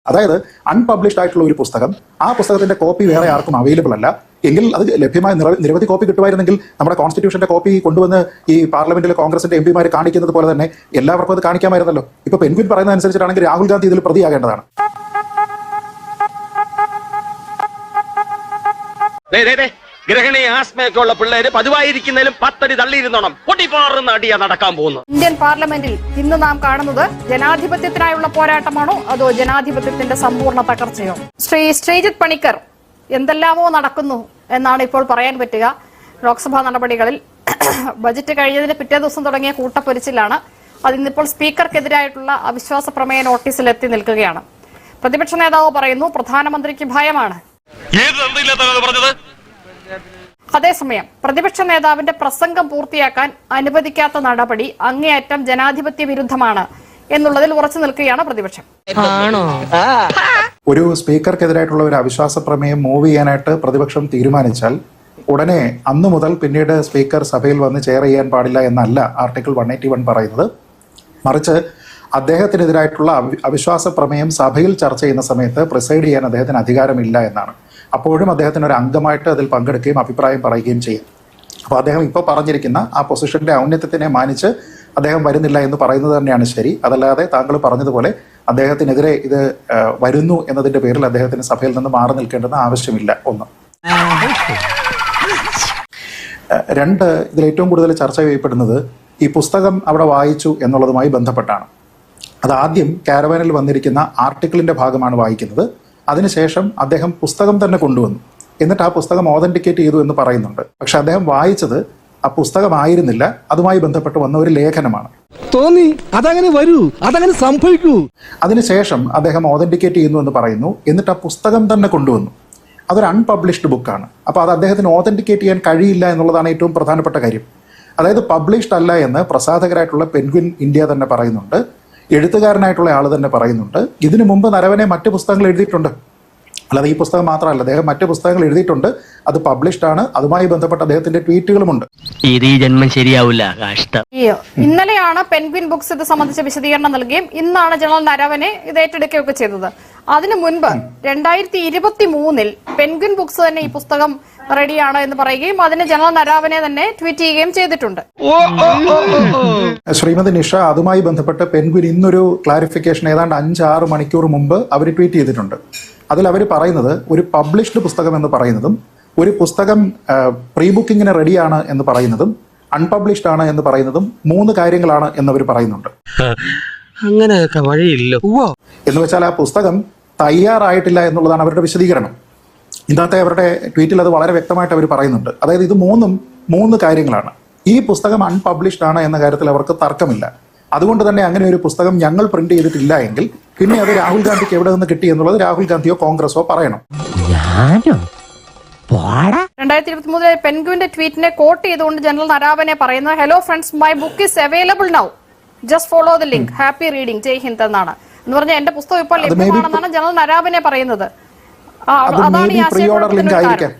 അതായത് അൺപബ്ലിഷ്ഡ് ആയിട്ടുള്ള ഒരു പുസ്തകം, ആ പുസ്തകത്തിന്റെ കോപ്പി വേറെ ആർക്കും അവൈലബിൾ അല്ല എങ്കിൽ അത് ലഭ്യമായ നിരവധി കോപ്പി കിട്ടുമായിരുന്നെങ്കിൽ നമ്മുടെ കോൺസ്റ്റിറ്റ്യൂഷന്റെ കോപ്പി കൊണ്ടുവന്ന് ഈ പാർലമെന്റിലെ കോൺഗ്രസിന്റെ എംപിമാർ കാണിക്കുന്നത് പോലെ തന്നെ എല്ലാവർക്കും അത് കാണിക്കാമായിരുന്നല്ലോ. ഇപ്പൊ പെൻഗ്വിൻ പറയുന്നത് അനുസരിച്ചിട്ടാണെങ്കിൽ രാഹുൽ ഗാന്ധി ഇതിൽ പ്രതിയാകേണ്ടതാണ്. ഗ്രഹണി ആസ്മയൊക്കെ ഉള്ള പിള്ളേര് പതിവായിരിക്കുന്നതിലും 10 അടി തള്ളിയിരുന്നോണം പൊട്ടിപ്പാറുന്ന അടിയാ നടക്കാൻ പോകുന്നു. ഇന്ത്യൻ പാർലമെന്റിൽ ഇന്ന് നാം കാണുന്നത് ജനാധിപത്യത്തിനായുള്ള പോരാട്ടമാണോ അതോ ജനാധിപത്യത്തിന്റെ സമ്പൂർണ്ണ തകർച്ചയോ? ശ്രീ ശ്രീജിത്ത് പണിക്കർ, എന്തെല്ലാമോ നടക്കുന്നു എന്നാണ് ഇപ്പോൾ പറയാൻ പറ്റുക. ലോക്സഭാ നടപടികളിൽ ബജറ്റ് കഴിഞ്ഞതിന് പിറ്റേ ദിവസം തുടങ്ങിയ കൂട്ടപ്പൊരിച്ചിലാണ്. അതിന്നിപ്പോൾ സ്പീക്കർക്കെതിരായിട്ടുള്ള അവിശ്വാസ പ്രമേയ നോട്ടീസിൽ എത്തി നിൽക്കുകയാണ്. പ്രതിപക്ഷ നേതാവ് പറയുന്നു പ്രധാനമന്ത്രിക്ക് ഭയമാണ്. അതേസമയം പ്രതിപക്ഷ നേതാവിന്റെ പ്രസംഗം പൂർത്തിയാക്കാൻ അനുവദിക്കാത്ത നടപടി അങ്ങേയറ്റം ജനാധിപത്യ വിരുദ്ധമാണ് എന്നുള്ളതിൽ ഉറച്ചു നിൽക്കുകയാണ് പ്രതിപക്ഷം. ഒരു സ്പീക്കർക്കെതിരായിട്ടുള്ള ഒരു അവിശ്വാസ പ്രമേയം മൂവ് ചെയ്യാനായിട്ട് പ്രതിപക്ഷം തീരുമാനിച്ചാൽ ഉടനെ അന്നു മുതൽ പിന്നീട് സ്പീക്കർ സഭയിൽ വന്ന് ചെയർ ചെയ്യാൻ പാടില്ല എന്നല്ല ആർട്ടിക്കിൾ 181 പറയുന്നത്. മറിച്ച് അദ്ദേഹത്തിനെതിരായിട്ടുള്ള അവിശ്വാസ പ്രമേയം സഭയിൽ ചർച്ച ചെയ്യുന്ന സമയത്ത് പ്രിസൈഡ് ചെയ്യാൻ അദ്ദേഹത്തിന് അധികാരമില്ല എന്നാണ്. അപ്പോഴും അദ്ദേഹത്തിന് ഒരു അംഗമായിട്ട് അതിൽ പങ്കെടുക്കുകയും അഭിപ്രായം പറയുകയും ചെയ്യും. അപ്പോൾ അദ്ദേഹം ഇപ്പോൾ പറഞ്ഞിരിക്കുന്ന ആ പൊസിഷന്റെ ഔന്നത്യത്തിനെ മാനിച്ച് അദ്ദേഹം വരുന്നില്ല എന്ന് പറയുന്നത് തന്നെയാണ് ശരി. അതല്ലാതെ താങ്കൾ പറഞ്ഞതുപോലെ അദ്ദേഹത്തിനെതിരെ ഇത് വരുന്നു എന്നതിന്റെ പേരിൽ അദ്ദേഹത്തിന് സഭയിൽ നിന്ന് മാറി നിൽക്കേണ്ടെന്ന് ആവശ്യമില്ല. ഒന്ന്. രണ്ട്, ഇതിൽ ഏറ്റവും കൂടുതൽ ചർച്ച ചെയ്യപ്പെടുന്നത് ഈ പുസ്തകം അവിടെ വായിച്ചു എന്നുള്ളതുമായി ബന്ധപ്പെട്ടാണ്. അതാദ്യം കാരവാനിൽ വന്നിരിക്കുന്ന ആർട്ടിക്കിളിന്റെ ഭാഗമാണ് വായിക്കുന്നത്. അതിനുശേഷം അദ്ദേഹം പുസ്തകം തന്നെ കൊണ്ടുവന്നു. എന്നിട്ട് ആ പുസ്തകം ഓതന്റിക്കേറ്റ് ചെയ്തു എന്ന് പറയുന്നുണ്ട്. പക്ഷെ അദ്ദേഹം വായിച്ചത് ആ പുസ്തകമായിരുന്നില്ല, അതുമായി ബന്ധപ്പെട്ട് വന്ന ഒരു ലേഖനമാണ്. തോന്നി അതങ്ങനെ വരൂ, അതങ്ങനെ സംഭവിക്കൂ. അതിനുശേഷം അദ്ദേഹം ഓതന്റിക്കേറ്റ് ചെയ്യുന്നു എന്ന് പറയുന്നു. എന്നിട്ട് ആ പുസ്തകം തന്നെ കൊണ്ടുവന്നു. അതൊരു അൺപബ്ലിഷ്ഡ് ബുക്കാണ്. അപ്പോൾ അത് അദ്ദേഹത്തിന് ഓതന്റിക്കേറ്റ് ചെയ്യാൻ കഴിയില്ല എന്നുള്ളതാണ് ഏറ്റവും പ്രധാനപ്പെട്ട കാര്യം. അതായത് പബ്ലിഷ്ഡ് അല്ല എന്ന് പ്രസാധകരായിട്ടുള്ള പെൻഗ്വിൻ ഇന്ത്യ തന്നെ പറയുന്നുണ്ട്. എഴുത്തുകാരനായിട്ടുള്ള ആൾ തന്നെ പറയുന്നുണ്ട്. ഇതിനു മുമ്പ് നരവനെ മറ്റ് പുസ്തകങ്ങൾ എഴുതിയിട്ടുണ്ട്. അല്ലാതെ ഈ പുസ്തകം മാത്രമല്ല, അദ്ദേഹം മറ്റ് പുസ്തകങ്ങൾ എഴുതിയിട്ടുണ്ട്. അത് പബ്ലിഷ്ഡ് ആണ്. അതുമായി ബന്ധപ്പെട്ട അദ്ദേഹത്തിന്റെ ട്വീറ്റുകളുമുണ്ട്. ഇന്നലെയാണ് പെൻഗ്വിൻ ബുക്സ് ഇത് സംബന്ധിച്ച വിശദീകരണം നൽകുകയും ഇന്നാണ് ജനറൽ നരവനെ ഇത് ഏറ്റെടുക്കുകയൊക്കെ ചെയ്തത്. അതിനു മുൻപ് 2023 പെൻഗ്വിൻ ബുക്സ് തന്നെ ഈ പുസ്തകം റെഡിയാണ് എന്ന് പറയുകയും അതിന് ജനറൽ നരാവനെ തന്നെ ട്വീറ്റ് ചെയ്യുകയും ചെയ്തിട്ടുണ്ട്. ശ്രീമതി നിഷ, അതുമായി ബന്ധപ്പെട്ട് പെൻഗ്വിൻ ഇന്നൊരു ക്ലാരിഫിക്കേഷൻ ഏതാണ്ട് 5-6 മണിക്കൂർ മുമ്പ് അവർ ട്വീറ്റ് ചെയ്തിട്ടുണ്ട്. അതിൽ അവർ പറയുന്നത് ഒരു പബ്ലിഷ്ഡ് പുസ്തകം എന്ന് പറയുന്നതും ഒരു പുസ്തകം പ്രീ ബുക്കിങ്ങിന് റെഡിയാണ് എന്ന് പറയുന്നതും അൺപബ്ലിഷ്ഡ് ആണ് എന്ന് പറയുന്നതും 3 കാര്യങ്ങളാണ് എന്നവർ പറയുന്നുണ്ട്. അങ്ങനെയൊക്കെ വഴിയില്ല എന്ന് വെച്ചാൽ ആ പുസ്തകം തയ്യാറായിട്ടില്ല എന്നുള്ളതാണ് അവരുടെ വിശദീകരണം. ഇന്നത്തെ അവരുടെ ട്വീറ്റിൽ അത് വളരെ വ്യക്തമായിട്ട് അവർ പറയുന്നുണ്ട്. അതായത് ഇത് 3 കാര്യങ്ങളാണ്. ഈ പുസ്തകം അൺപബ്ലിഷ്ഡ് ആണ് എന്ന കാര്യത്തിൽ അവർക്ക് തർക്കമില്ല. അതുകൊണ്ട് തന്നെ അങ്ങനെ ഒരു പുസ്തകം ഞങ്ങൾ പ്രിന്റ് ചെയ്തിട്ടില്ല എങ്കിൽ പിന്നെ അത് രാഹുൽ ഗാന്ധിക്ക് എവിടെ നിന്ന് കിട്ടി എന്നുള്ളത് രാഹുൽ ഗാന്ധിയോ കോൺഗ്രസോ പറയണം. 2023 പെൻഗ്വിന്റെ ട്വീറ്റിനെ കോട്ട് ചെയ്തുകൊണ്ട് ജനറൽ നരാവനെ പറയുന്നത്, hello friends, my book is available now, just follow the link, happy reading, Jai Hind എന്നാണ്. എന്ന് പറഞ്ഞാൽ എന്റെ പുസ്തകം ഇപ്പോൾ ലഭ്യമാണെന്നാണ് ജനറൽ നരാവനെ പറയുന്നത്. പ്രീ ഓർഡർ ലിങ്ക് ആയിരിക്കാം.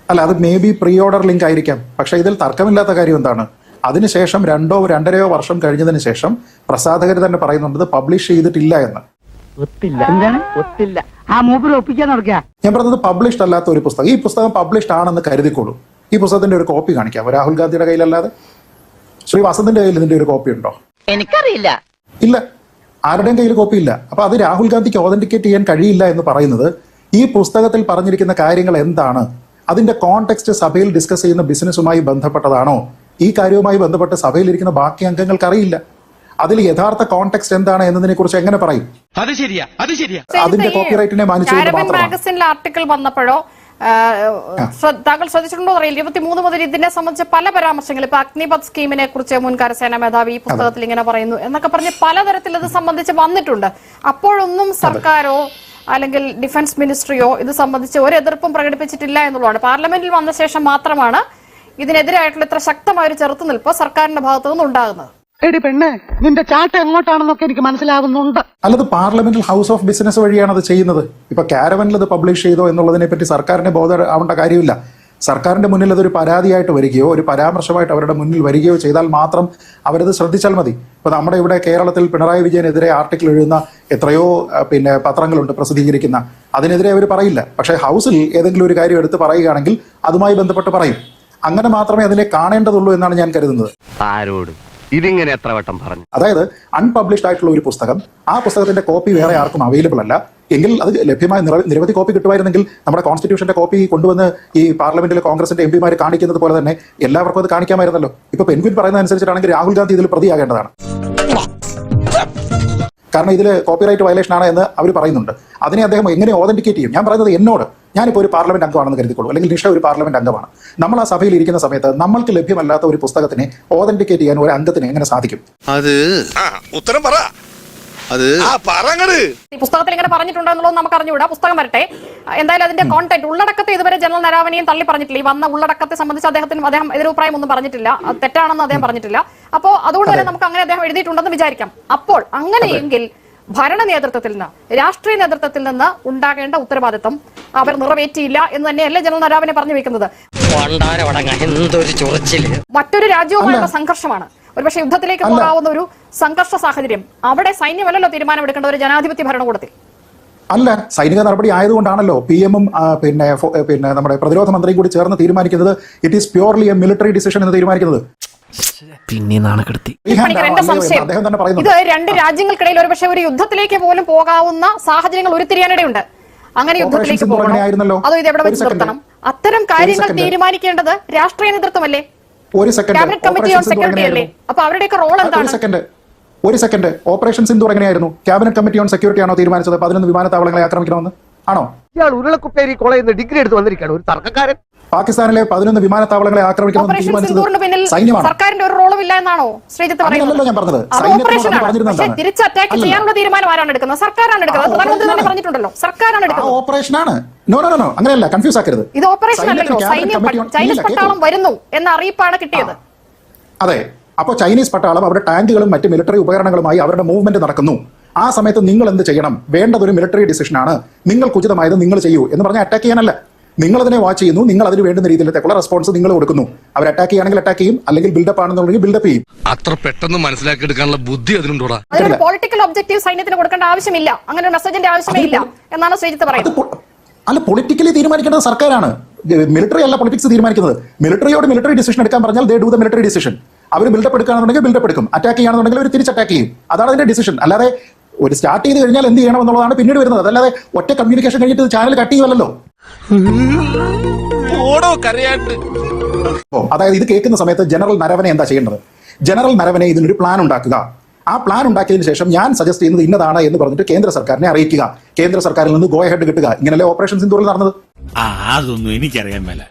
അല്ല, അത് may be pre order link ആയിരിക്കാം. പക്ഷെ ഇതിൽ തർക്കമില്ലാത്ത കാര്യം എന്താണ്? അതിനുശേഷം 2-2.5 വർഷം കഴിഞ്ഞതിന് ശേഷം പ്രസാധകർ തന്നെ പറയുന്നുണ്ട് പബ്ലിഷ് ചെയ്തിട്ടില്ല എന്ന്. ഞാൻ പറഞ്ഞത് പബ്ലിഷ്ഡ് അല്ലാത്ത ഒരു പുസ്തകം. ഈ പുസ്തകം പബ്ലിഷ്ഡ് ആണെന്ന് കരുതിക്കോളൂ. ഈ പുസ്തകത്തിന്റെ ഒരു കോപ്പി കാണിക്കാം. രാഹുൽ ഗാന്ധിയുടെ കയ്യിലല്ലാതെ ശ്രീ വസന്തിന്റെ കയ്യിൽ ഇതിന്റെ ഒരു കോപ്പി ഉണ്ടോ? എനിക്കറിയില്ല. ഇല്ല, ആരുടെയും കയ്യിൽ കോപ്പി ഇല്ല. അപ്പൊ അത് രാഹുൽ ഗാന്ധിക്ക് ഓതന്റിക്കേറ്റ് ചെയ്യാൻ കഴിയില്ല എന്ന് പറയുന്നത് ഈ പുസ്തകത്തിൽ പറഞ്ഞിരിക്കുന്ന കാര്യങ്ങൾ എന്താണ്, അതിന്റെ കോണ്ടെക്സ്റ്റ് സഭയിൽ ഡിസ്കസ് ചെയ്യുന്ന ബിസിനസ്സുമായി ബന്ധപ്പെട്ടതാണോ, ഈ കാര്യവുമായി ബന്ധപ്പെട്ട് സഭയിലിരിക്കുന്ന ബാക്കി അംഗങ്ങൾക്ക് അറിയില്ല. അതിൽ യഥാർത്ഥ കോണ്ടെക്സ്റ്റ് എന്താണ് എന്നതിനെ കുറിച്ച് എങ്ങനെ പറയും? അതിന്റെ കോപ്പിറൈറ്റിനെ മാഗസിനിലെ ആർട്ടിക്കിൾ വന്നപ്പോഴോ താങ്കൾ ശ്രദ്ധിച്ചിട്ടുണ്ടോ അറിയില്ല, 23 മുതൽ ഇതിനെ സംബന്ധിച്ച പല പരാമർശങ്ങൾ, ഇപ്പൊ അഗ്നിപത് സ്കീമിനെ കുറിച്ച് മുൻ കരസേനാ മേധാവി ഈ പുസ്തകത്തിൽ ഇങ്ങനെ പറയുന്നു എന്നൊക്കെ പറഞ്ഞ് പലതരത്തിൽ ഇത് സംബന്ധിച്ച് വന്നിട്ടുണ്ട്. അപ്പോഴൊന്നും സർക്കാരോ അല്ലെങ്കിൽ ഡിഫൻസ് മിനിസ്ട്രിയോ ഇത് സംബന്ധിച്ച് ഒരു എതിർപ്പും പ്രകടിപ്പിച്ചിട്ടില്ല എന്നുള്ളതാണ്. പാർലമെന്റിൽ വന്ന ശേഷം മാത്രമാണ് ഇതിനെതിരായിട്ടുള്ള ഇത്ര ശക്തമായ ഒരു ചെറുത്തുനിൽപ്പ് സർക്കാരിന്റെ ഭാഗത്തു നിന്ന് ഉണ്ടാകുന്നത്. എടി പെണ്ണെ, നിന്റെ ചാട്ട എങ്ങോട്ടാണെന്നൊക്കെ എനിക്ക് മനസ്സിലാവുന്നുണ്ട്. അല്ലത് പാർലമെന്റിൽ ഹൗസ് ഓഫ് ബിസിനസ് വഴിയാണ് അത് ചെയ്യുന്നത്. ഇപ്പൊ കാരവനിൽ അത് പബ്ലിഷ് ചെയ്തോ എന്നുള്ളതിനെ പറ്റി സർക്കാരിന് ബോധം ആവേണ്ട കാര്യമില്ല. സർക്കാരിന്റെ മുന്നിൽ അതൊരു പരാതിയായിട്ട് വരികയോ ഒരു പരാമർശമായിട്ട് അവരുടെ മുന്നിൽ വരികയോ ചെയ്താൽ മാത്രം അവരത് ശ്രദ്ധിച്ചാൽ മതി. ഇപ്പോൾ നമ്മുടെ ഇവിടെ കേരളത്തിൽ പിണറായി വിജയനെതിരെ ആർട്ടിക്കിൾ എഴുതുന്ന എത്രയോ പത്രങ്ങളുണ്ട് പ്രസിദ്ധീകരിക്കുന്ന, അതിനെതിരെ അവർ പറയില്ല. പക്ഷേ ഹൗസിൽ ഏതെങ്കിലും ഒരു കാര്യം എടുത്ത് പറയുകയാണെങ്കിൽ അതുമായി ബന്ധപ്പെട്ട് പറയും. അങ്ങനെ മാത്രമേ അതിനെ കാണേണ്ടതുള്ളൂ എന്നാണ് ഞാൻ കരുതുന്നത്. ആരോട് ഇതിങ്ങനെ എത്ര വട്ടം പറഞ്ഞു? അതായത് അൺപബ്ലിഷ്ഡ് ആയിട്ടുള്ള ഒരു പുസ്തകം, ആ പുസ്തകത്തിന്റെ കോപ്പി വേറെ ആർക്കും അവൈലബിൾ അല്ല എങ്കിൽ അത് ലഭ്യമായ നിരവധി കോപ്പി കിട്ടുമായിരുന്നെങ്കിൽ നമ്മുടെ കോൺസ്റ്റിറ്റ്യൂഷന്റെ കോപ്പി കൊണ്ടുവന്ന് ഈ പാർലമെന്റിൽ കോൺഗ്രസിന്റെ എംപിമാർ കാണിക്കുന്നത് പോലെ തന്നെ എല്ലാവർക്കും അത് കാണിക്കാമായിരുന്നല്ലോ. ഇപ്പൊ പെൻഗ്വിൻ പറയുന്ന അനുസരിച്ചിട്ടാണെങ്കിൽ രാഹുൽ ഗാന്ധി ഇതിൽ പ്രതിയാകേണ്ടതാണ്. കാരണം ഇതിൽ കോപ്പിറൈറ്റ് വയലേഷൻ ആണ് എന്ന് അവർ പറയുന്നുണ്ട്. അതിനെ അദ്ദേഹം എങ്ങനെ ഓതന്റിക്കേറ്റ് ചെയ്യും? ഞാൻ പറയുന്നത് എന്നോട്, ഞാനിപ്പോൾ ഒരു പാർലമെന്റ് അംഗമാണെന്ന് കരുതിക്കോളൂ, അല്ലെങ്കിൽ നിഷ ഒരു പാർലമെന്റ് അംഗമാണ്. നമ്മൾ ആ സഭയിൽ ഇരിക്കുന്ന സമയത്ത് നമ്മൾക്ക് ലഭ്യമല്ലാത്ത ഒരു പുസ്തകത്തിനെ ഓതന്റിക്കേറ്റ് ചെയ്യാൻ ഒരു അംഗത്തിന് എങ്ങനെ സാധിക്കും? അത് ഉത്തരം പറ. അത് ഈ പുസ്തകത്തിൽ ഇങ്ങനെ പറഞ്ഞിട്ടുണ്ടോ എന്നുള്ളത് നമുക്ക് അറിഞ്ഞുകൂടാ. പുസ്തകം വരട്ടെ. എന്തായാലും അതിന്റെ കോണ്ടന്റ് ഉള്ളടക്കത്തെ ഇതുവരെ ജനറൽ നരാവനെയും തള്ളി പറഞ്ഞിട്ടില്ല. ഈ വന്ന ഉള്ളടക്കത്തെ സംബന്ധിച്ച് അദ്ദേഹം എതിരഭിപ്രായം ഒന്നും പറഞ്ഞിട്ടില്ല, അത് തെറ്റാണെന്ന് അദ്ദേഹം പറഞ്ഞിട്ടില്ല. അപ്പോൾ അതുകൊണ്ട് തന്നെ നമുക്ക് അങ്ങനെ അദ്ദേഹം എഴുതിയിട്ടുണ്ടെന്ന് വിചാരിക്കാം. അപ്പോൾ അങ്ങനെയെങ്കിൽ ഭരണ നേതൃത്വത്തിൽ നിന്ന്, രാഷ്ട്രീയ നേതൃത്വത്തിൽ നിന്ന് ഉണ്ടാകേണ്ട ഉത്തരവാദിത്വം അവർ നിറവേറ്റിയില്ല എന്ന് തന്നെയല്ലേ ജനറൽ നരാവനെ പറഞ്ഞു വെക്കുന്നത്. മറ്റൊരു രാജ്യവുമായുള്ള സംഘർഷമാണ്, ഒരുപക്ഷെ യുദ്ധത്തിലേക്ക് പോകാവുന്ന ഒരു സംഘർഷ സാഹചര്യം. അവിടെ സൈന്യമല്ലല്ലോ തീരുമാനമെടുക്കേണ്ട ഒരു ജനാധിപത്യ ഭരണകൂടത്തിൽ. അല്ല, സൈനിക നടപടി ആയതുകൊണ്ടാണല്ലോ PM-ഉം പിന്നെ നമ്മുടെ പ്രതിരോധ മന്ത്രിയും കൂടി ചേർന്ന് തീരുമാനിക്കുന്നത്. It is purely A military decision എന്ന് തീരുമാനിക്കുന്നത്. പിന്നെ നാണക്കെടുത്തി. എന്റെ സംശയം ഇത് രണ്ട് രാജ്യങ്ങൾക്കിടയിൽ ഒരുപക്ഷെ ഒരു യുദ്ധത്തിലേക്ക് പോലും പോകാവുന്ന സാഹചര്യങ്ങൾ ഉരുത്തിരിയാനിടയുണ്ട്. അങ്ങനെ യുദ്ധത്തിലേക്ക് പോകണോ അതോ ഇത് എവിടെ വെച്ച് നിർത്തണം? അത്തരം കാര്യങ്ങൾ തീരുമാനിക്കേണ്ടത് രാഷ്ട്രീയ നേതൃത്വമല്ലേ, ക്യാബിനറ്റ് കമ്മിറ്റി ഓൺ സെക്യൂരിറ്റി അല്ലേ? അപ്പൊ അവരുടെയൊക്കെ റോൾ എന്താണ്? ഒരു സെക്കൻഡ്, ഓപ്പറേഷൻ സിന്ദൂർ എങ്ങനെയായിരുന്നു? ക്യാബിനറ്റ് കമ്മിറ്റി ഓൺ സെക്യൂരിറ്റി ആണോ തീരുമാനിച്ചത് 11 വിമാനത്താവളങ്ങളെ ആക്രമിക്കണമെന്ന്? ആണോ? ഇയാൾ ഉരുളക്കുപ്പേരി കോളേജിൽ നിന്ന് ഡിഗ്രി എടുത്ത് വന്നിരിക്കുകയാണ്, ഒരു തർക്കക്കാരൻ. പാകിസ്ഥാനിലെ 11 വിമാനത്താവളങ്ങളെ ആക്രമിക്കണമെന്ന് തീരുമാനിച്ചത് സൈന്യമാണ്. സർക്കാരിന്റെ ഒരു റോളും ഇല്ല എന്നാണോ ശ്രീജിത്ത് പറയുന്നത്? ഞാൻ പറഞ്ഞത് തിരിച്ച് അറ്റാക്ക് ചെയ്യാനുള്ള തീരുമാനം ആരാണ് എടുക്കുന്നത്? സർക്കാരാണ് എടുക്കുന്നത്. പ്രധാനമന്ത്രി തന്നെ പറഞ്ഞിട്ടുണ്ടല്ലോ, സർക്കാരാണ് എടുക്കുന്നത്. ഓപ്പറേഷനാണ്. നോ, അങ്ങനെയല്ല, കൺഫ്യൂസ് ആക്കരുത്. ഇത് ഓപ്പറേഷൻ അല്ലല്ലോ, ചൈനീസ് പട്ടാളം വരുന്നു എന്ന അറിയിപ്പാണ് കിട്ടിയത്. അതെ, അപ്പോൾ ചൈനീസ് പട്ടാളം അവരുടെ ടാങ്കുകളും മറ്റ് മിലിറ്ററി ഉപകരണങ്ങളുമായി അവരുടെ മൂവ്മെന്റ് നടക്കുന്നു. ആ സമയത്ത് നിങ്ങൾ എന്ത് ചെയ്യണം? വേണ്ടതൊരു മിലിറ്ററി ഡിസിഷനാണ്. നിങ്ങൾക്ക് ഉചിതമായത് നിങ്ങൾ ചെയ്യൂ എന്ന് പറഞ്ഞാൽ അറ്റാക്ക് ചെയ്യാനല്ല. നിങ്ങൾ അതിനെ വാച്ച് ചെയ്യുന്നു, നിങ്ങൾ അതിന് വേണ്ടുന്ന രീതിയിലുള്ള റെസ്പോൺസ് നിങ്ങൾ കൊടുക്കുന്നു. അവർ അറ്റാക്ക് ചെയ്യുകയാണെങ്കിൽ അറ്റാക്ക് ചെയ്യും, അല്ലെങ്കിൽ ബിൽഡപ്പ് ആണെന്നുണ്ടെങ്കിൽ ബിൽഡപ്പ് ചെയ്യും. അത്ര പെട്ടെന്ന് മനസ്സിലാക്കി എടുക്കാനുള്ള ബുദ്ധി അതിനുണ്ടോടാ. അതിനൊരു പൊളിറ്റിക്കൽ ഒബ്ജക്റ്റീവ് സൈന്യത്തിന് കൊടുക്കേണ്ട ആവശ്യമില്ല, അങ്ങനെ ഒരു മെസ്സേജിന്റെ ആവശ്യമേ ഇല്ല എന്നാണ് ശ്രീജിത്ത് പറയുന്നത്. അല്ല, പൊളിറ്റിക്കലി തീരുമാനിക്കേണ്ടത് സർക്കാരാണ്, മിലിറ്ററി അല്ല പൊളിറ്റിക്സ് തീരുമാനിക്കുന്നത്. മിലിറ്ററിയോട് മിലിറ്ററി ഡിസിഷൻ എടുക്കാൻ പറഞ്ഞാൽ they do the military decision. അവർ ബിൽഡപ്പ് എടുക്കുകയാണെന്നുണ്ടെങ്കിൽ ബിൽഡപ്പ് എടുക്കും, അറ്റാക്ക് ചെയ്യുകയാണെന്നുണ്ടെങ്കിൽ അവർ തിരിച്ച് അറ്റാക്ക് ചെയ്യും. അതാണ് അതിന്റെ ഡിസിഷൻ. അല്ലാതെ ഒരു സ്റ്റാർട്ട് ചെയ്ത് കഴിഞ്ഞാൽ എന്ത് ചെയ്യണം എന്നുള്ളതാണ് പിന്നീട് വരുന്നത്. അതല്ലാതെ ഒറ്റ കമ്മ്യൂണിക്കേഷൻ കഴിഞ്ഞിട്ട് ചാനൽ കട്ട് ചെയ്യുമല്ലോ. അതായത് ഇത് കേൾക്കുന്ന സമയത്ത് ജനറൽ നരവനെ എന്താ ചെയ്യേണ്ടത്? ജനറൽ നരവനെ ഇതിനൊരു പ്ലാൻ ഉണ്ടാക്കുക. ആ പ്ലാൻ ഉണ്ടാക്കിയതിനു ശേഷം ഞാൻ സജസ്റ്റ് ചെയ്യുന്നത് ഇന്നതാണ് എന്ന് പറഞ്ഞിട്ട് കേന്ദ്ര സർക്കാരിനെ അറിയിക്കുക. കേന്ദ്ര സർക്കാരിൽ നിന്ന് ഗോ ഹെഡ് കിട്ടുക. ഇങ്ങനല്ലേ ഓപ്പറേഷൻ സിന്ദൂറിൽ നടന്നത്? അതൊന്നും എനിക്കറിയാൻ മേല.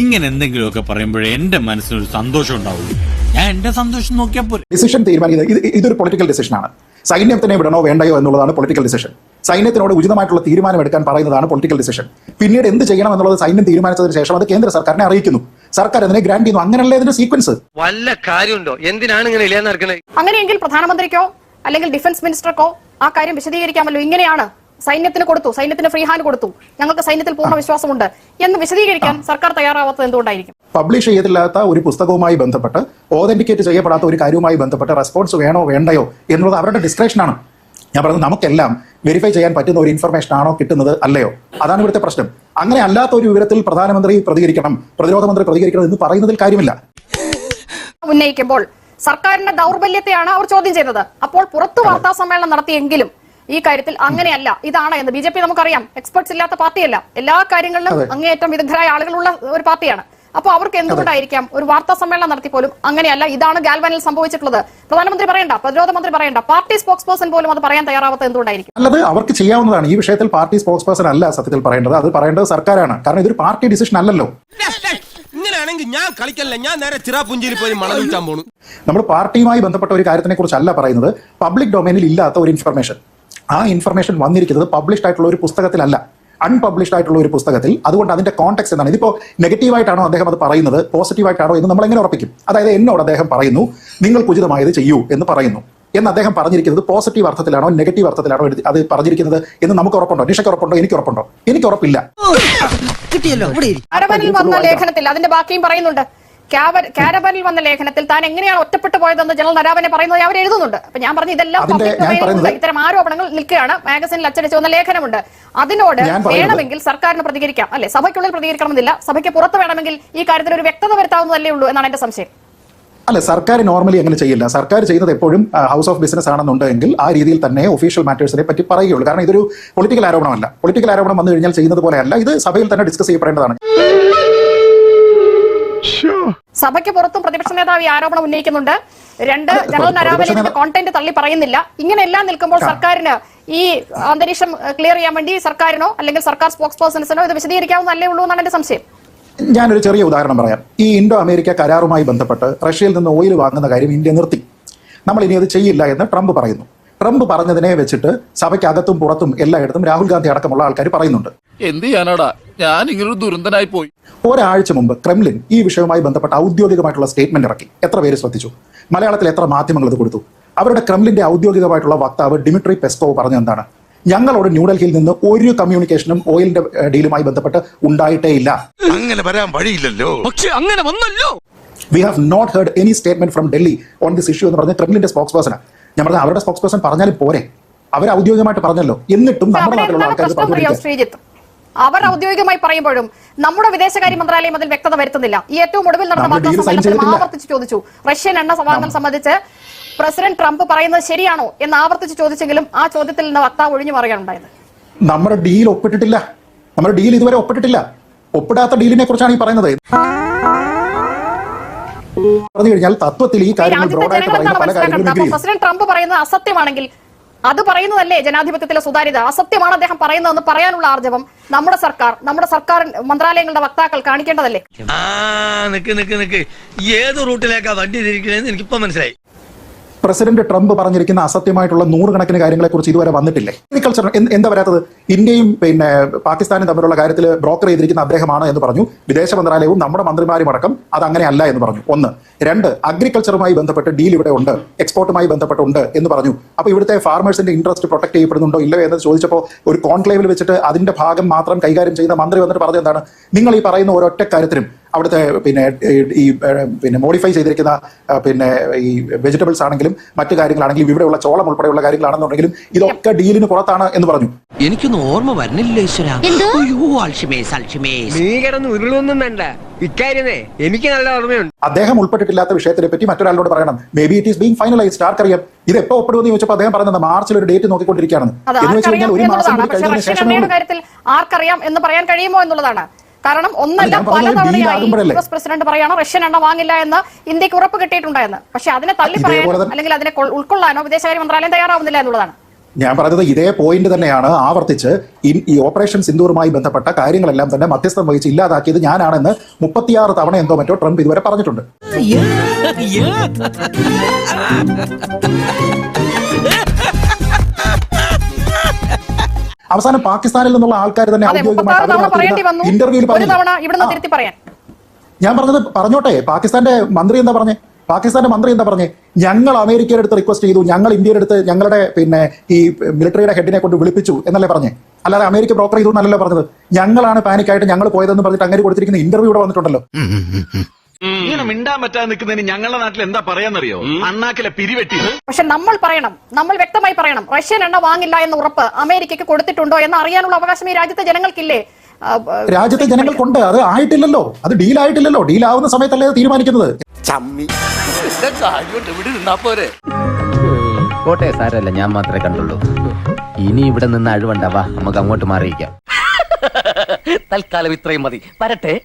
ഇങ്ങനെ എന്തെങ്കിലുമൊക്കെ പറയുമ്പോഴേ എന്റെ മനസ്സിനൊരു സന്തോഷം ഉണ്ടാവുള്ളൂ. ഞാൻ എന്റെ സന്തോഷം നോക്കിയാൽ പോലെ. ഡിസിഷൻ തീരുമാനിക്കുന്നത് ഇതൊരു പൊളിറ്റിക്കൽ ഡിസിഷനാണ്. സൈന്യത്തിനെ വിടണോ വേണ്ടയോ എന്നുള്ളതാണ് പൊളിറ്റിക്കൽ ഡിസിഷൻ. സൈന്യത്തിനോട് ഉചിതമായിട്ടുള്ള തീരുമാനം എടുക്കാൻ പറയുന്നതാണ് പൊളിറ്റിക്കൽ ഡിസിഷൻ. പിന്നീട് എന്ത് ചെയ്യണം എന്നുള്ളത് സൈന്യം തീരുമാനിച്ചതിന് ശേഷം അത് കേന്ദ്ര സർക്കാരിനെ അറിയിക്കുന്നു. സർക്കാർ അതിനെ ഗ്രാന്റ് ചെയ്യുന്നു. അങ്ങനെയല്ലേ ഇതിന്റെ സീക്വൻസ്? വല്ല കാര്യമുണ്ടോ? എന്തിനാണ് ഇങ്ങനെ ഇല്ലാന്ന് നടക്കുന്നത്? അങ്ങനെയെങ്കിൽ പ്രധാനമന്ത്രിക്കോ അല്ലെങ്കിൽ ഡിഫൻസ് മിനിസ്റ്റർക്കോ ആ കാര്യം വിശദീകരിക്കാമല്ലോ. ഇങ്ങനെയാണ് സൈന്യത്തിന് കൊടുത്തു, സൈന്യത്തിന് ഫ്രീ ഹാൻഡ് കൊടുത്തു, ഞങ്ങൾക്ക് സൈന്യത്തിൽ പൂർണ്ണ വിശ്വാസമുണ്ട് എന്ന് വിശദീകരിക്കാൻ സർക്കാർ തയ്യാറാവാത്തത് എന്തുകൊണ്ടായിരിക്കും? പബ്ലിഷ് ചെയ്തിട്ടില്ലാത്ത ഒരു പുസ്തകവുമായി ബന്ധപ്പെട്ട്, ഓതന്റിക്കേറ്റ് ചെയ്യപ്പെടാത്ത ഒരു കാര്യവുമായി ബന്ധപ്പെട്ട് റെസ്പോൺസ് വേണോ വേണ്ടയോ എന്നുള്ളത് അവരുടെ ഡിസ്ക്രിപ്ഷനാണ്. ഞാൻ പറഞ്ഞത് നമുക്കെല്ലാം വെരിഫൈ ചെയ്യാൻ പറ്റുന്ന ഒരു ഇൻഫർമേഷൻ ആണോ കിട്ടുന്നത് അല്ലയോ? അതാണ് ഇവിടുത്തെ പ്രശ്നം. അങ്ങനെ അല്ലാത്ത ഒരു വിവരത്തിൽ പ്രധാനമന്ത്രി പ്രതികരിക്കണം, പ്രതിരോധ മന്ത്രി പ്രതികരിക്കണം എന്ന് പറയുന്നതിൽ കാര്യമില്ല. ഉന്നയിക്കുമ്പോൾ സർക്കാരിന്റെ ദൗർബല്യത്തെയാണ് അവർ ചോദ്യം ചെയ്തത്. അപ്പോൾ പുറത്തു വാർത്താ സമ്മേളനം നടത്തിയെങ്കിലും ഈ കാര്യത്തിൽ അങ്ങനെയല്ല, ഇതാണ് എന്ന്. BJP നമുക്കറിയാം, എക്സ്പെർട്സ് ഇല്ലാത്ത പാർട്ടിയല്ല, എല്ലാ കാര്യങ്ങളിലും അങ്ങേയറ്റം വിദഗ്ധരായ ആളുകളുള്ള ഒരു പാർട്ടിയാണ്. അപ്പോൾ അവർക്ക് എന്തുകൊണ്ടായിരിക്കാം ഒരു വാർത്താ സമ്മേളനം നടത്തി പോലും അങ്ങനെയല്ല, ഇതാണ് ഗാൽവാനിൽ സംഭവിച്ചിട്ടുള്ളത്, പ്രധാനമന്ത്രി പറയണ്ട, പ്രതിരോധ മന്ത്രി പറയണ്ട, പാർട്ടി സ്പോക്സ് പേഴ്സൺ പോലും അത് പറയാൻ തയ്യാറാവാത്ത എന്തുകൊണ്ടായിരിക്കും? അല്ലത് അവർക്ക് ചെയ്യാവുന്നതാണ്. ഈ വിഷയത്തിൽ പാർട്ടി സ്പോക്സ് പേഴ്സൺ അല്ല സത്യത്തിൽ പറയേണ്ടത്, അത് പറയേണ്ടത് സർക്കാരാണ്. കാരണം ഇതൊരു പാർട്ടി ഡിസിഷൻ അല്ലല്ലോ. ഇങ്ങനെയാണെങ്കിൽ ഞാൻ കളിക്കല്ല, ഞാൻ നേരെ ചിറാപുഞ്ചിയിൽ പോയി മണൽ വിൽക്കാൻ പോണു. നമ്മൾ പാർട്ടിയുമായി ബന്ധപ്പെട്ട ഒരു കാര്യത്തിനെ കുറിച്ചല്ല പറയുന്നത്, പബ്ലിക് ഡൊമൈനിൽ ഇല്ലാത്ത ഒരു ഇൻഫർമേഷൻ. ആ ഇൻഫർമേഷൻ വന്നിരിക്കുന്നത് പബ്ലിഷ്ഡ് ആയിട്ടുള്ള ഒരു പുസ്തകത്തിലല്ല, അൺപബ്ലിഷ്ഡ് ആയിട്ടുള്ള ഒരു പുസ്തകത്തിൽ. അതുകൊണ്ട് അതിന്റെ കോൺടെക്സ്റ്റ് എന്താണ്? ഇതിപ്പോ നെഗറ്റീവായിട്ടാണോ അദ്ദേഹം അത് പറയുന്നത്, പോസിറ്റീവായിട്ടാണോ എന്ന് നമ്മൾ എങ്ങനെ ഉറപ്പിക്കും? അതായത് എന്നോട് അദ്ദേഹം പറയുന്നു നിങ്ങൾക്ക് ഉചിതമായത് ചെയ്യൂ എന്ന് പറയുന്നു. എന്ന് അദ്ദേഹം പറഞ്ഞിരിക്കുന്നത് പോസിറ്റീവ് അർത്ഥത്തിലാണോ നെഗറ്റീവ് അർത്ഥത്തിലാണോ അത് പറഞ്ഞിരിക്കുന്നത് എന്ന് നമുക്ക് ഉറപ്പുണ്ടോ? നിഷയ്ക്ക് ഉറപ്പുണ്ടോ? എനിക്ക് ഉറപ്പുണ്ടോ? എനിക്ക് ഉറപ്പില്ല. കാരവനിൽ വന്ന ലേഖനത്തിൽ അതിന്റെ ബാക്കിയും പറയുന്നുണ്ട്. കാരവനിൽ വന്ന ലേഖനത്തിൽ താൻ എങ്ങനെയാണ് ഒറ്റപ്പെട്ടു പോയതെന്ന് ജനറൽ നരാവനെ പറയുന്നത് അവർ എഴുതുന്നുണ്ട്. അപ്പൊ ഞാൻ പറഞ്ഞു ഇതെല്ലാം ഇത്തരം ആരോപണങ്ങൾ നിൽക്കുകയാണ്. മാഗസിനിൽ അച്ചടിച്ചു വന്ന ലേഖനമുണ്ട്. അതിനോട് വേണമെങ്കിൽ സർക്കാരിന് പ്രതികരിക്കാം, അല്ലെ? സഭയ്ക്കുള്ളിൽ പ്രതികരിക്കണമെന്നില്ല, സഭയ്ക്ക് പുറത്ത് വേണമെങ്കിൽ ഈ കാര്യത്തിൽ ഒരു വ്യക്തത വരുത്താവുന്നതല്ലേ ഉള്ളൂ എന്നാണ് എന്റെ സംശയം. അല്ല, സർക്കാർ നോർമലി അങ്ങനെ ചെയ്യില്ല. സർക്കാർ ചെയ്യുന്നത് എപ്പോഴും ഹൗസ് ഓഫ് ബിസിനസ് ആണെന്നുണ്ടെങ്കിൽ ആ രീതിയിൽ തന്നെ ഒഫീഷ്യൽ മാറ്റേഴ്സിനെ പറ്റി പറയുകയുള്ളൂ. കാരണം ഇതൊരു പൊളിറ്റിക്കൽ ആരോപണമല്ല. പൊളിറ്റിക്കൽ ആരോപണം വന്നു കഴിഞ്ഞാൽ ചെയ്യുന്നത് പോലെയല്ല, ഇത് സഭയിൽ തന്നെ ഡിസ്കസ് ചെയ്യപ്പെടേണ്ടതാണ്. സഭയ്ക്ക് പുറത്തും പ്രതിപക്ഷ നേതാവ് ഈ ആരോപണം ഉന്നയിക്കുന്നുണ്ട്. രണ്ട്, ജനറൽ നരാവനെ കോണ്ടന്റ് തള്ളി പറയുന്നില്ല. ഇങ്ങനെയെല്ലാം നിൽക്കുമ്പോൾ സർക്കാരിന് ഈ അന്തരീക്ഷം ക്ലിയർ ചെയ്യാൻ വേണ്ടി സർക്കാരിനോ അല്ലെങ്കിൽ സർക്കാർ സ്പോക്സ് പേഴ്സൺസിനോ ഇത് വിശദീകരിക്കാവുന്നതല്ലേ ഉള്ളൂ എന്നാണ് എന്റെ സംശയം. ഞാനൊരു ചെറിയ ഉദാഹരണം പറയാം. ഈ ഇൻഡോ അമേരിക്ക കരാറുമായി ബന്ധപ്പെട്ട് റഷ്യയിൽ നിന്ന് ഓയിൽ വാങ്ങുന്ന കാര്യം ഇന്ത്യ നിർത്തി. നമ്മൾ ഇനി അത് ചെയ്യില്ല എന്ന് ട്രംപ് പറയുന്നു. ട്രംപ് പറഞ്ഞതിനെ വെച്ചിട്ട് സഭയ്ക്കകത്തും പുറത്തും എല്ലായിടത്തും രാഹുൽ ഗാന്ധി അടക്കമുള്ള ആൾക്കാർ പറയുന്നുണ്ട്. എന്ത് ചെയ്യാനാടാ, ഞാൻ ഇങ്ങനൊരു ദുരന്തനായി പോയി. ഒരാഴ്ച മുമ്പ് ക്രെംലിൻ ഈ വിഷയവുമായി ബന്ധപ്പെട്ട ഔദ്യോഗികമായിട്ടുള്ള സ്റ്റേറ്റ്മെന്റ് ഇറക്കി. എത്ര പേര് ശ്രദ്ധിച്ചു? മലയാളത്തിൽ എത്ര മാധ്യമങ്ങൾ ഇത് കൊടുത്തു? അവരുടെ ക്രെംലിന്റെ ഔദ്യോഗികമായിട്ടുള്ള വക്താവ് ഡിമിട്രി പെസ്കോവ് പറഞ്ഞ എന്താണ്? ഞങ്ങളോട് ന്യൂഡൽഹിയിൽ നിന്ന് ഒരു കമ്മ്യൂണിക്കേഷനും ഓയിലിന്റെ ഡീലുമായി ബന്ധപ്പെട്ട് ഉണ്ടായിട്ടേ ഇല്ല. അങ്ങനെ വരാൻ വഴിയില്ലല്ലോ. പക്ഷെ അങ്ങനെ വന്നല്ലോ. We have not heard any statement from Delhi on this issue എന്ന് പറഞ്ഞ ക്രെംലിന്റെ സ്പോക്സ് പേഴ്സണാണ്. ഞാൻ പറഞ്ഞ അവരുടെ സ്പോക്സ് പേഴ്സൺ പറഞ്ഞാലും പോരെ, അവർ ഔദ്യോഗികമായിട്ട് പറഞ്ഞല്ലോ. എന്നിട്ടും നമ്മുടെ നാട്ടിലുള്ള ആൾക്കാർ അവർ ഔദ്യോഗികമായി പറയുമ്പോഴും നമ്മുടെ വിദേശകാര്യ മന്ത്രാലയം അതിൽ വ്യക്തത വരുത്തുന്നില്ല. ഈ ഏറ്റവും ഒടുവിൽ നടന്ന വാർത്താസമ്മേളനത്തിൽ ആവർത്തിച്ച് ചോദിച്ചു, റഷ്യൻ എണ്ണ വാങ്ങൽ സംബന്ധിച്ച് പ്രസിഡന്റ് ട്രംപ് പറയുന്നത് ശരിയാണോ എന്ന് ആവർത്തിച്ച് ചോദിച്ചെങ്കിലും ആ ചോദ്യത്തിൽ നിന്ന് വക്താവ് ഒഴിഞ്ഞു പറയുകയാണുണ്ടായത്. നമ്മുടെ ഡീൽ ഒപ്പിട്ടിട്ടില്ല. നമ്മുടെ ഡീൽ ഇതുവരെ ഒപ്പിട്ടിട്ടില്ല. ഒപ്പിടാത്ത ഡീലിനെ കുറിച്ചാണ് ഈ പറയുന്നത്. പറഞ്ഞു കഴിഞ്ഞാൽ തത്വത്തിൽ ഈ കാര്യങ്ങൾ പ്രസിഡന്റ് ട്രംപ് പറയുന്നത് അസത്യമാണെങ്കിൽ അത് പറയുന്നതല്ലേ ജനാധിപത്യത്തിലെ സുതാര്യത? അസത്യമാണ് അദ്ദേഹം പറയുന്നതെന്ന് പറയാനുള്ള ആർജവം നമ്മുടെ സർക്കാർ മന്ത്രാലയങ്ങളുടെ വക്താക്കൾ കാണിക്കേണ്ടതല്ലേ? ഏത് റൂട്ടിലേക്കാ വണ്ടി തിരിക്കണേന്ന് എനിക്കിപ്പോ മനസ്സിലായി. പ്രസിഡന്റ് ട്രംപ് പറഞ്ഞിരിക്കുന്ന അസത്യമായിട്ടുള്ള നൂറുകണക്കിന് കാര്യങ്ങളെ കുറിച്ച് ഇതുവരെ വന്നിട്ടില്ലേ? അഗ്രികൾച്ചർ എന്താ വരാത്തത്? ഇന്ത്യയും പാകിസ്ഥാനും തമ്മിലുള്ള കാര്യത്തിൽ ബ്രോക്കർ ചെയ്തിരിക്കുന്ന അദ്ദേഹമാണ് എന്ന് പറഞ്ഞു. വിദേശ മന്ത്രാലയവും നമ്മുടെ മന്ത്രിമാരും അടക്കം അത് അങ്ങനെയല്ല എന്ന് പറഞ്ഞു. ഒന്ന്. രണ്ട്, അഗ്രികൾച്ചറുമായി ബന്ധപ്പെട്ട് ഡീൽ ഇവിടെ ഉണ്ട്, എക്സ്പോർട്ടുമായി ബന്ധപ്പെട്ടുണ്ട് എന്ന് പറഞ്ഞു. അപ്പോൾ ഇവിടുത്തെ ഫാർമേഴ്സിന്റെ ഇൻട്രസ്റ്റ് പ്രൊട്ടക്ട് ചെയ്യപ്പെടുന്നുണ്ടോ ഇല്ലയോ എന്ന് ചോദിച്ചപ്പോൾ ഒരു കോൺക്ലേവിൽ വെച്ചിട്ട് അതിന്റെ ഭാഗം മാത്രം കൈകാര്യം ചെയ്യുന്ന മന്ത്രി വന്നിട്ട് പറഞ്ഞത് എന്താണ്? നിങ്ങൾ ഈ പറയുന്ന ഒരൊറ്റ കാര്യത്തിനും അവിടുത്തെ മോഡിഫൈ ചെയ്തിരിക്കുന്ന ഈ വെജിറ്റബിൾസ് ആണെങ്കിലും മറ്റു കാര്യങ്ങളാണെങ്കിലും ഇവിടെയുള്ള ചോളം ഉൾപ്പെടെയുള്ള കാര്യങ്ങളാണെന്നുണ്ടെങ്കിലും ഇതൊക്കെ ഡീലിന് പുറത്താണ് എന്ന് പറഞ്ഞു. എനിക്കൊന്നും ഓർമ്മ വരുന്നില്ല ഈശ്വരാ. നീ കിടന്ന് ഉരുളൊന്നും വേണ്ട, ഇക്കാര്യമേ എനിക്ക് നല്ല ഓർമ്മയുണ്ട്. അദ്ദേഹം ഉൾപ്പെട്ടിട്ടില്ലാത്ത വിഷയത്തിനെ പറ്റി മറ്റൊരാളോട് പറയണം. May be it is being finalised. ആർക്കറിയാം ഇത് എപ്പോ ഒപ്പിടുമെന്ന് ചോദിച്ചപ്പോൾ അദ്ദേഹം പറഞ്ഞത് മാർച്ചിൽ ഒരു ഡേറ്റ് നോക്കിക്കൊണ്ടിരിക്കുകയാണ്. എന്ന് വെച്ച് കഴിഞ്ഞാൽ ഒരു മാസം കഴിഞ്ഞതിന് ശേഷം കാര്യത്തിൽ ആർക്കറിയാം എന്ന് പറയാൻ കഴിയുമോ എന്നുള്ളതാണ്. കാരണം ഒന്നല്ല പലതവണയായി യുഎസ് പ്രസിഡന്റ് പറയാണ് റഷ്യൻ എണ്ണ വാങ്ങില്ല എന്ന് ഇന്ത്യക്ക് ഉറപ്പ് കിട്ടിയിട്ടുണ്ടായെന്ന്. പക്ഷെ അതിനെ തള്ളി പറയാനോ അല്ലെങ്കിൽ അതിനെ ഉൾക്കൊള്ളാനോ വിദേശകാര്യ മന്ത്രാലയം തയ്യാറാവുന്നില്ല എന്നുള്ളതാണ്. ഞാൻ പറഞ്ഞത് ഇതേ പോയിന്റ് തന്നെയാണ് ആവർത്തിച്ച്. ഈ ഓപ്പറേഷൻ സിന്ദൂറുമായി ബന്ധപ്പെട്ട കാര്യങ്ങളെല്ലാം തന്നെ മധ്യസ്ഥം വഹിച്ച് ഇല്ലാതാക്കിയത് ഞാനാണെന്ന് 36 തവണ എന്തോ മറ്റോ ട്രംപ് ഇതുവരെ പറഞ്ഞിട്ടുണ്ട്. അവസാനം പാകിസ്ഥാനിൽ നിന്നുള്ള ആൾക്കാർ തന്നെ ഇന്റർവ്യൂവിൽ ഞാൻ പറഞ്ഞത് പറഞ്ഞോട്ടെ. പാകിസ്ഥാന്റെ മന്ത്രി എന്താ പറഞ്ഞേ? ഞങ്ങൾ അമേരിക്കയുടെ അടുത്ത് റിക്വസ്റ്റ് ചെയ്തു, ഞങ്ങൾ ഇന്ത്യയുടെ അടുത്ത് ഞങ്ങളുടെ ഈ മിലിറ്ററിയുടെ ഹെഡിനെ കൊണ്ട് വിളിപ്പിച്ചു എന്നല്ലേ പറഞ്ഞേ? അല്ലാതെ അമേരിക്ക ബ്രോക്കർ ചെയ്തു എന്നല്ലല്ലോ പറഞ്ഞത്. ഞങ്ങളാണ് പാനിക്കായിട്ട് ഞങ്ങൾ പോയതെന്ന് പറഞ്ഞിട്ട് അങ്ങനെ കൊടുത്തിരിക്കുന്ന ഇന്റർവ്യൂ ഇവിടെ വന്നിട്ടുണ്ടല്ലോ. ഇങ്ങനെ മിണ്ടാൻ പറ്റാതെ നിൽക്കുന്നതിന് ഞങ്ങളുടെ നാട്ടിൽ എന്താ പറയാന്നറിയോ? അണ്ണാക്കിലെ പിരിവെട്ടി. പക്ഷെ നമ്മൾ വ്യക്തമായി പറയണം, റഷ്യൻ എണ്ണ വാങ്ങില്ല എന്ന ഉറപ്പ് അമേരിക്കയ്ക്ക് കൊടുത്തിട്ടുണ്ടോ എന്ന് അറിയാനുള്ള അവകാശം ഈ രാജ്യത്തെ ജനങ്ങൾക്കില്ലേ? രാജ്യത്തെ ജനങ്ങൾക്കുണ്ട്. അത് ആയിട്ടില്ലല്ലോ, അത് ഡീലായിട്ടില്ലല്ലോ. ഡീലാവുന്ന സമയത്തല്ലേ തീരുമാനിക്കുന്നത്. കോട്ടെ സാരല്ല, ഞാൻ മാത്രമേ കണ്ടുള്ളൂ. ഇനി ഇവിടെ നിന്ന് അഴിവണ്ടാവാ, നമുക്ക് അങ്ങോട്ട് മാറിയിക്കാം. തൽക്കാലം ഇത്രയും മതി. വരട്ടെ.